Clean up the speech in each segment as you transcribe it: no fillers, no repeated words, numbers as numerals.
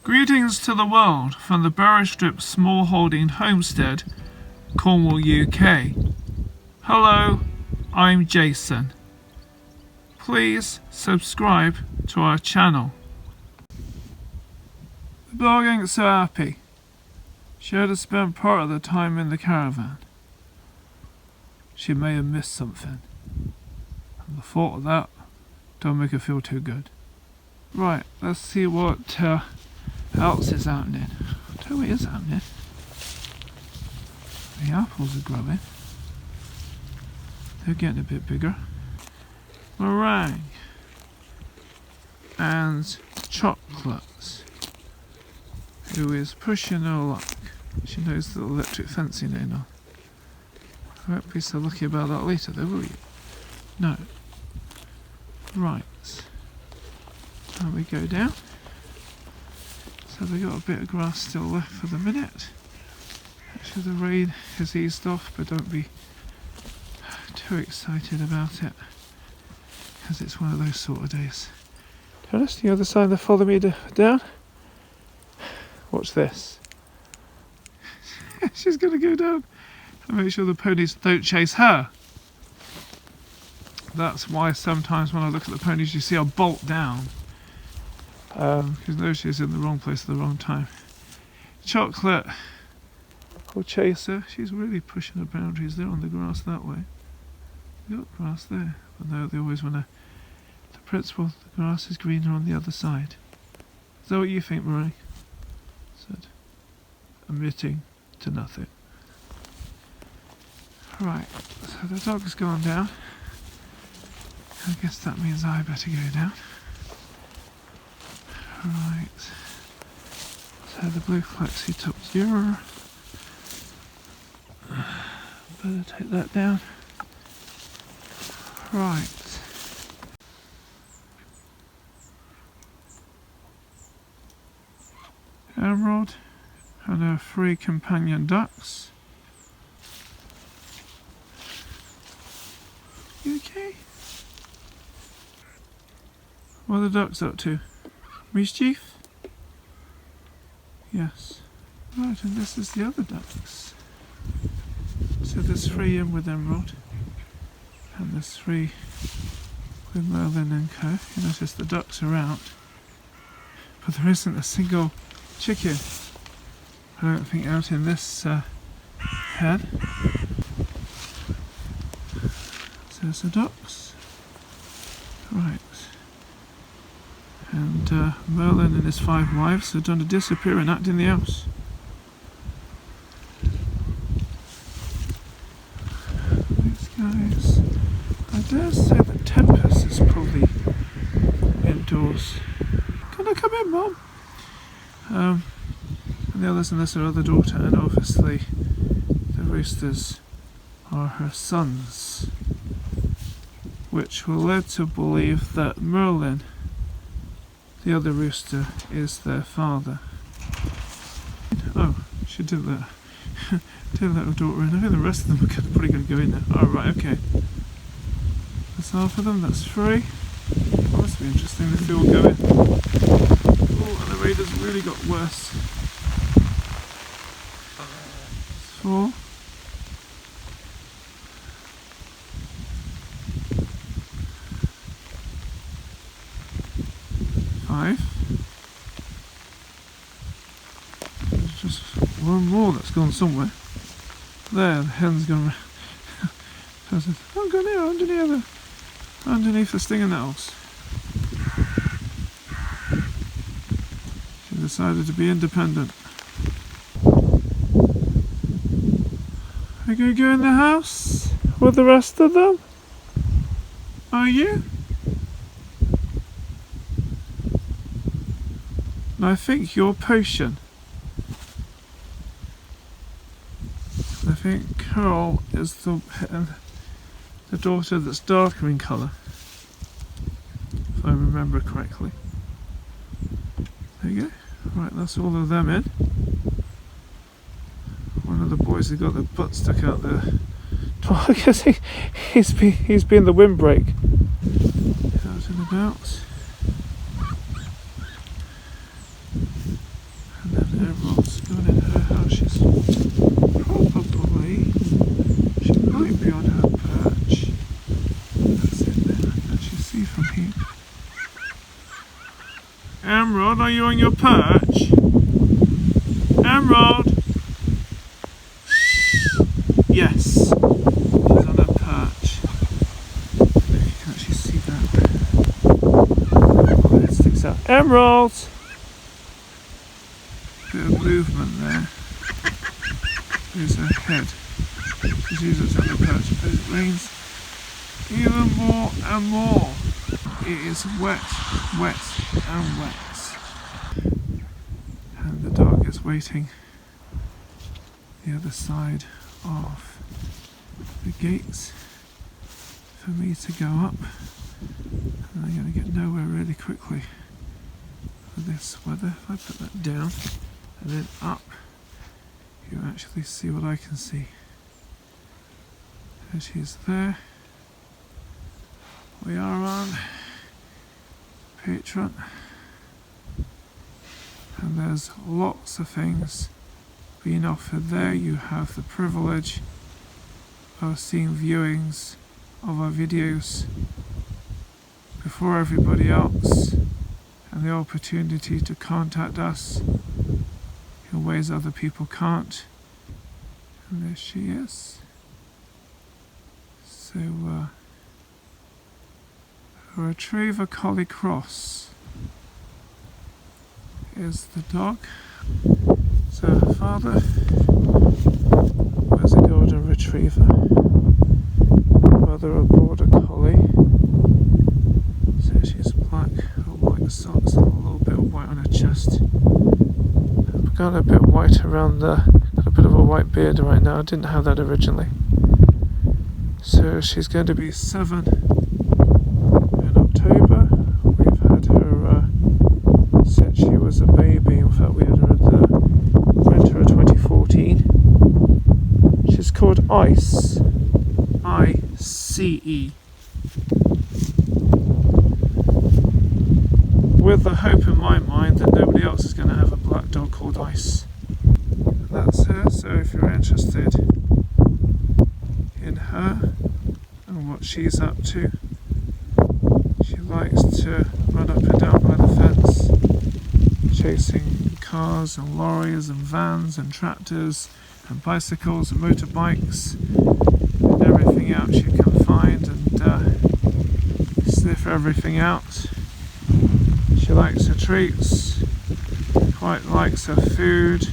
Greetings to the world from the Berrystrip smallholding homestead, Cornwall, UK. Hello, I'm Jason. Please subscribe to our channel. The dog ain't so happy. She had to spend part of the time in the caravan. She may have missed something, and the thought of that don't make her feel too good. Right, let's see what else is happening. I'll tell you what is happening. The apples are growing. They're getting a bit bigger. Meringue and chocolates, who is pushing her luck. She knows the electric fencing ain't on. I won't be so lucky about that later though, will you? No. Right. Now we go down. So they've got a bit of grass still left for the minute. Actually the rain has eased off, but don't be too excited about it, because it's one of those sort of days. Tell us the other side, they follow me down. Watch this. She's going to go down and make sure the ponies don't chase her. That's why sometimes when I look at the ponies you see her bolt down. Because no, she's in the wrong place at the wrong time. Chocolate will chase her. She's really pushing her boundaries there on the grass that way. You've got grass there, but no, they always want to. The principle, the grass is greener on the other side. Is that what you think, Marie? Said, admitting to nothing. Right, so the dog's gone down. I guess that means I better go down. Right, so the blue flexi top's here. Better take that down. Right. Emerald and her 3 companion ducks. You okay? What are the ducks up to? Mischief? Yes. Right, and this is the other ducks. So there's 3 in with Emerald, and there's 3 with Merlin and Co. You notice the ducks are out, but there isn't a single chicken, I don't think, out in this head. So there's the ducks. Right. And Merlin and his 5 wives have done a disappearing act in the house. These guys, I dare say that Tempest is probably indoors. Can I come in, Mum? And the others and this are other daughter, and obviously the roosters are her sons, which were led to believe that Merlin, the other rooster, is their father. Oh, she did let her daughter in. I think the rest of them are probably going to go in there. Oh, right, okay. That's half of them, that's 3. Oh, this will be interesting if they all go in. Oh, and the raiders really got worse. 4. 5. There's just one more that's gone somewhere. There, the hen's gone. I'm going here, underneath the stinger nettles. She decided to be independent. Are you going to go in the house with the rest of them? Are you? I think your potion. I think Carol is the daughter that's darker in colour, if I remember correctly. There you go. Right, that's all of them in. One of the boys has got their butt stuck out there. I guess he's been the windbreak. Out and about. Emerald's going in her house. She might be on her perch. That's it there. I can actually see from here. Emerald, are you on your perch? Emerald! Yes, she's on her perch. If you can actually see that. Oh, it sticks out. Emerald! Bit of movement there. There's her head. She's usually on the perch, but it rains even more and more. It is wet, wet and wet. And the dog is waiting the other side of the gates for me to go up. And I'm going to get nowhere really quickly with this weather. If I put that down and then up, you actually see what I can see. There she is there. We are on Patreon, and there's lots of things being offered there. You have the privilege of seeing viewings of our videos before everybody else, and the opportunity to contact us in ways other people can't. And there she is. So a Retriever Collie Cross is the dog. So her father was a Golden Retriever, mother a Border Collie. So she's black with white socks and a little bit of white on her chest. I've got a bit white around got a bit of a white beard right now. I didn't have that originally. So she's going to be 7 in October. We've had her since she was a baby. In fact, we had her at the winter of 2014. She's called Ice. I-C-E. With the hope in my mind that nobody else is going to have a black dog called Ice. And that's her, so if you're interested in her and what she's up to, she likes to run up and down by the fence, chasing cars and lorries and vans and tractors and bicycles and motorbikes and everything else you can find, and sniff everything out. She likes her treats, quite likes her food.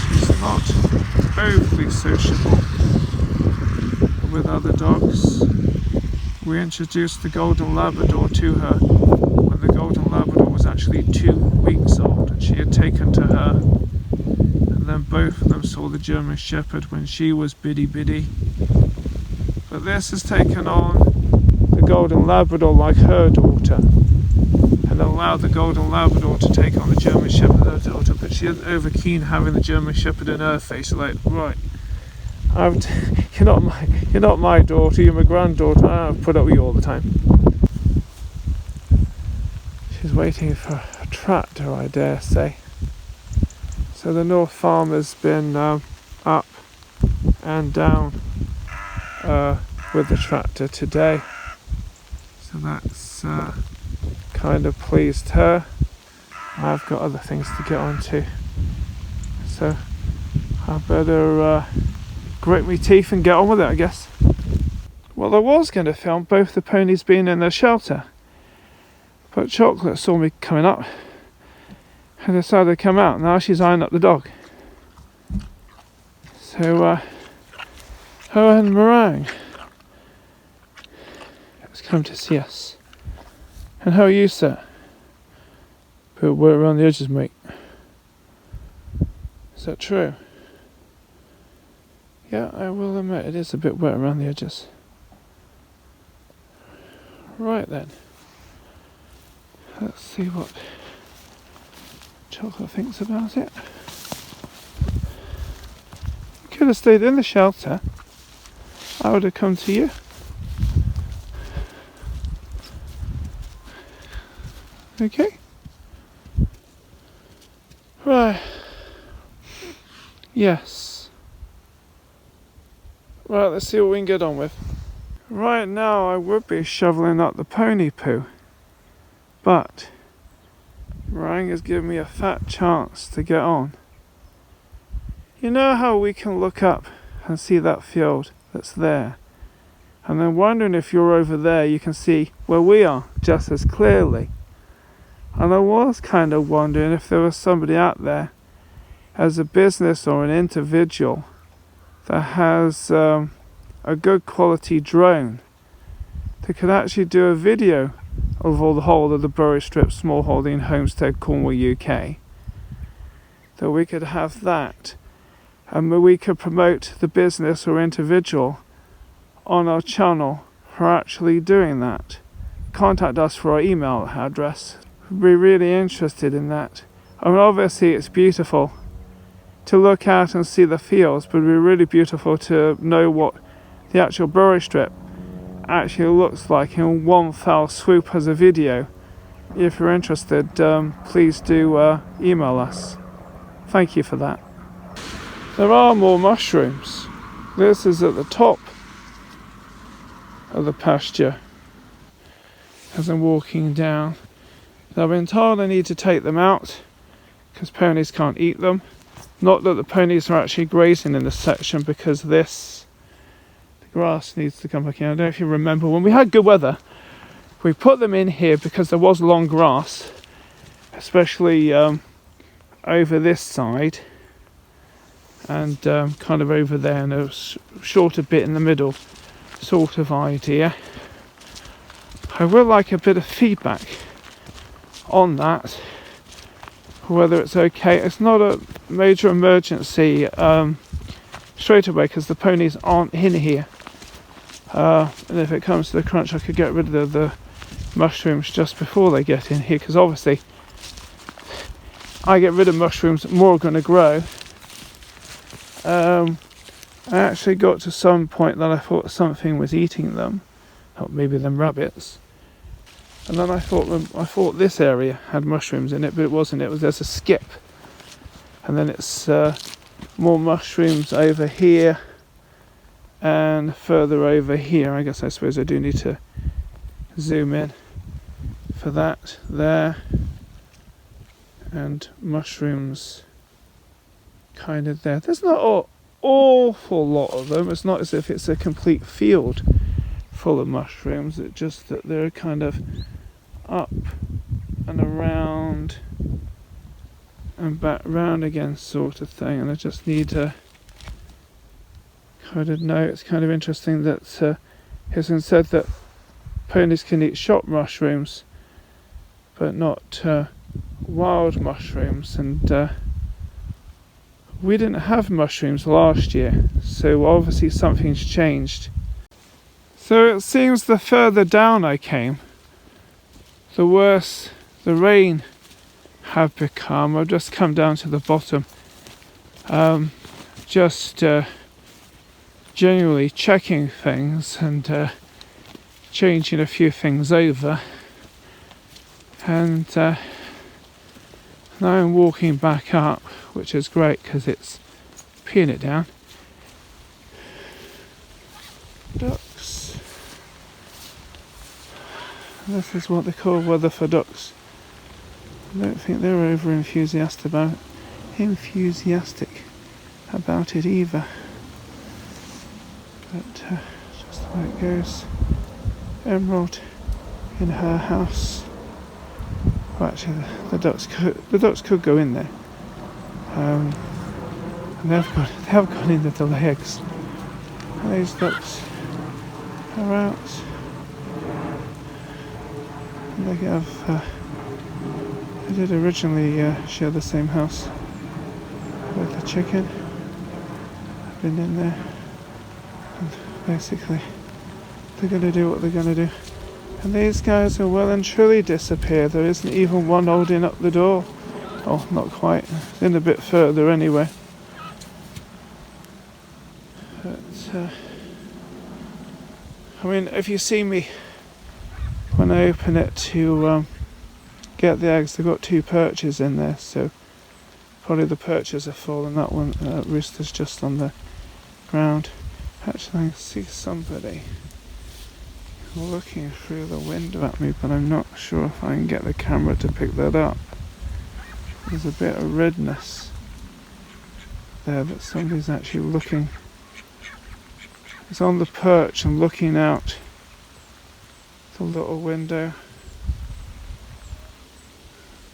She's not overly sociable with other dogs. We introduced the Golden Labrador to her when the Golden Labrador was actually 2 weeks old, and she had taken to her. And then both of them saw the German Shepherd when she was bitty. But this has taken on the Golden Labrador like her daughter, and allowed the Golden Labrador to take on the German Shepherd, her daughter. But she isn't over keen having the German Shepherd in her face. Like, right, you're not my daughter, you're my granddaughter. I've put up with you all the time. She's waiting for a tractor, I dare say. So the North Farm has been up and down with the tractor today. So that's kind of pleased her. I've got other things to get on to. So I better grit my teeth and get on with it, I guess. Well, I was going to film both the ponies being in their shelter, but Chocolate saw me coming up and decided to come out. Now she's eyeing up the dog. So her and Meringue has come to see us. And how are you, sir? Put wet around the edges, mate. Is that true? Yeah, I will admit it is a bit wet around the edges. Right then. Let's see what Chocolate thinks about it. You could have stayed in the shelter. I would have come to you. Okay. Right. Yes. Right, let's see what we can get on with. Right now I would be shoveling up the pony poo, but Rang has given me a fat chance to get on. You know how we can look up and see that field that's there? And I'm wondering if you're over there, you can see where we are just as clearly. And I was kind of wondering if there was somebody out there as a business or an individual that has a good quality drone that could actually do a video of all the whole of the Berrystrip smallholding homestead Cornwall UK, that we could have that and we could promote the business or individual on our channel for actually doing that. Contact us for our email address. We'd be really interested in that. I mean, obviously it's beautiful to look at and see the fields, but it'd be really beautiful to know what the actual Berrystrip actually looks like in one foul swoop as a video. If you're interested, please do email us. Thank you for that. There are more mushrooms. This is at the top of the pasture as I'm walking down. I've been told I need to take them out because ponies can't eat them. Not that the ponies are actually grazing in this section, because the grass needs to come back in. I don't know if you remember when we had good weather, we put them in here because there was long grass, especially over this side and kind of over there, and a shorter bit in the middle sort of idea. I would like a bit of feedback on that, whether it's okay. It's not a major emergency straight away because the ponies aren't in here, and if it comes to the crunch I could get rid of the mushrooms just before they get in here, because obviously I get rid of mushrooms, more are going to grow. I actually got to some point that I thought something was eating them, or maybe them rabbits. And then I thought this area had mushrooms in it, but it wasn't. There's a skip, and then it's more mushrooms over here and further over here. I suppose I do need to zoom in for that there, and mushrooms kind of there. There's not an awful lot of them. It's not as if it's a complete field full of mushrooms. It's just that they're kind of up and around and back round again sort of thing, and I just need to kind of know. It's kind of interesting that it's been said that ponies can eat shot mushrooms but not wild mushrooms, and we didn't have mushrooms last year, so obviously something's changed. So it seems the further down I came, the worse the rain have become. I've just come down to the bottom, just genuinely checking things and changing a few things over, and now I'm walking back up, which is great because it's peeing it down. Ducks. This is what they call weather for ducks. I don't think they're over enthusiastic about it either. But just the way it goes. Emerald in her house. Well, actually, the ducks could go in there. And they have gone into the legs. And these ducks are out. And they have. They did originally share the same house with the chicken. I've been in there, and basically they're going to do what they're going to do. And these guys are well and truly disappeared. There isn't even one holding up the door. Oh, not quite. In a bit further anyway. But, I mean, if you see me when I open it to get the eggs. They've got 2 perches in there, so probably the perches are full and that one rooster's just on the ground. Actually, I can see somebody looking through the window at me, but I'm not sure if I can get the camera to pick that up. There's a bit of redness there, but somebody's actually looking. It's on the perch and looking out the little window.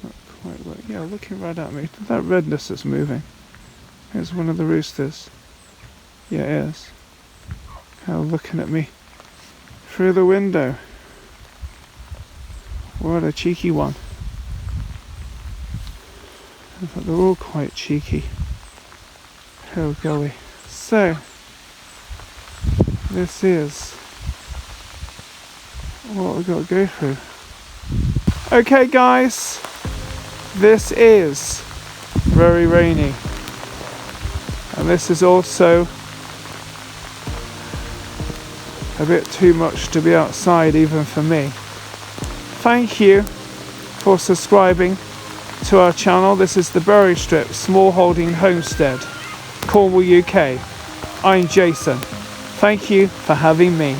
Not quite right. Yeah, looking right at me. That redness is moving. It's one of the roosters. Yeah, it is. Kind of looking at me through the window. What a cheeky one. But they're all quite cheeky. Oh golly. So, this is what we've got to go through. Okay guys, this is very rainy. And this is also a bit too much to be outside even for me. Thank you for subscribing to our channel. This is the Berrystrip Smallholding Homestead, Cornwall, UK. I'm Jason. Thank you for having me.